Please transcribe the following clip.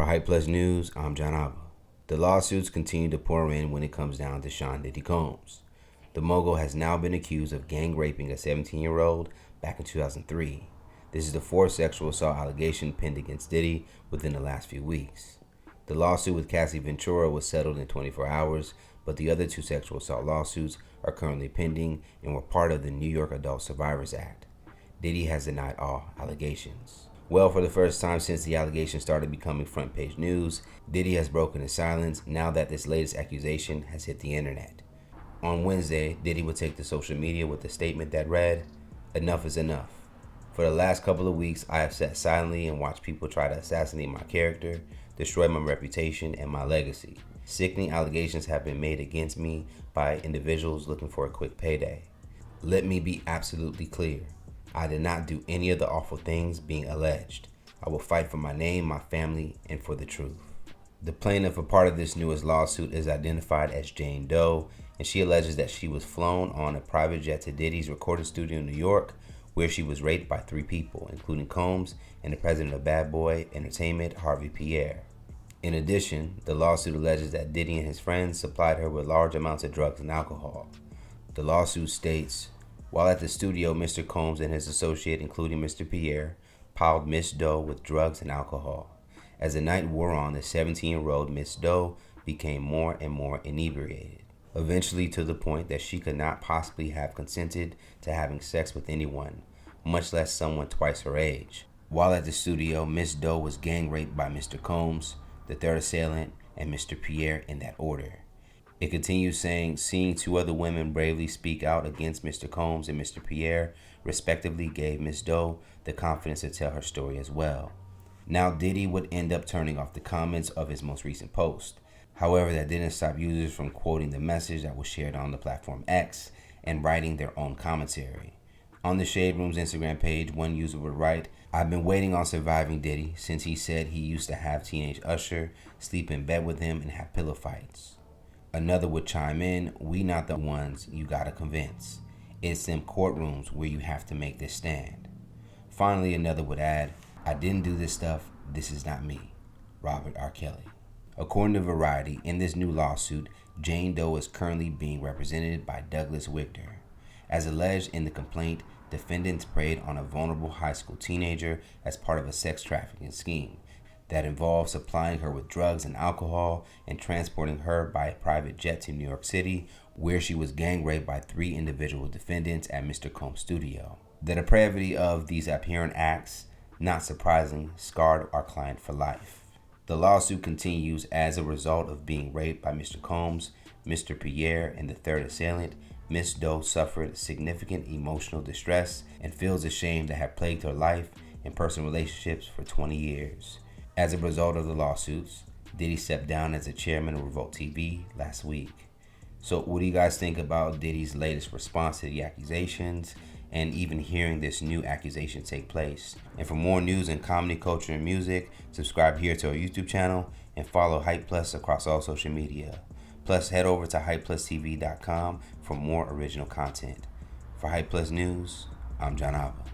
For Hype Plus News, I'm John Alba. The lawsuits continue to pour in when it comes down to Sean Diddy Combs. The mogul has now been accused of gang raping a 17-year-old back in 2003. This is the fourth sexual assault allegation pinned against Diddy within the last few weeks. The lawsuit with Cassie Ventura was settled in 24 hours, but the other two sexual assault lawsuits are currently pending and were part of the New York Adult Survivors Act. Diddy has denied all allegations. Well, for the first time since the allegations started becoming front page news, Diddy has broken his silence now that this latest accusation has hit the internet. On Wednesday, Diddy would take to social media with a statement that read, "Enough is enough. For the last couple of weeks, I have sat silently and watched people try to assassinate my character, destroy my reputation and my legacy. Sickening allegations have been made against me by individuals looking for a quick payday. Let me be absolutely clear. I did not do any of the awful things being alleged. I will fight for my name, my family, and for the truth." The plaintiff, a part of this newest lawsuit, is identified as Jane Doe, and she alleges that she was flown on a private jet to Diddy's recording studio in New York, where she was raped by 3 people, including Combs and the president of Bad Boy Entertainment, Harvey Pierre. In addition, the lawsuit alleges that Diddy and his friends supplied her with large amounts of drugs and alcohol. The lawsuit states, "While at the studio, Mr. Combs and his associate, including Mr. Pierre, piled Miss Doe with drugs and alcohol. As the night wore on, the 17-year-old Miss Doe became more and more inebriated, eventually to the point that she could not possibly have consented to having sex with anyone, much less someone twice her age. While at the studio, Miss Doe was gang raped by Mr. Combs, the third assailant, and Mr. Pierre in that order." It continues saying, "Seeing 2 other women bravely speak out against Mr. Combs and Mr. Pierre, respectively, gave Miss Doe the confidence to tell her story as well." Now, Diddy would end up turning off the comments of his most recent post. However, that didn't stop users from quoting the message that was shared on the platform X and writing their own commentary. On the Shade Room's Instagram page, one user would write, "I've been waiting on surviving Diddy since he said he used to have teenage Usher sleep in bed with him and have pillow fights." Another would chime in, "We not the ones you gotta convince. It's them courtrooms where you have to make this stand." Finally, another would add, "I didn't do this stuff. This is not me. Robert R. Kelly." According to Variety, in this new lawsuit, Jane Doe is currently being represented by Douglas Wigter. As alleged in the complaint, defendants preyed on a vulnerable high school teenager as part of a sex trafficking scheme that involved supplying her with drugs and alcohol and transporting her by a private jet to New York City, where she was gang raped by 3 individual defendants at Mr. Combs' studio. The depravity of these abhorrent acts, not surprisingly, scarred our client for life. The lawsuit continues as a result of being raped by Mr. Combs, Mr. Pierre, and the third assailant. Miss Doe suffered significant emotional distress and feels ashamed to have plagued her life and personal relationships for 20 years. As a result of the lawsuits, Diddy stepped down as the chairman of Revolt TV last week. So what do you guys think about Diddy's latest response to the accusations and even hearing this new accusation take place? And for more news in comedy, culture, and music, subscribe here to our YouTube channel and follow Hype Plus across all social media. Plus, head over to hypeplustv.com for more original content. For Hype Plus News, I'm John Alba.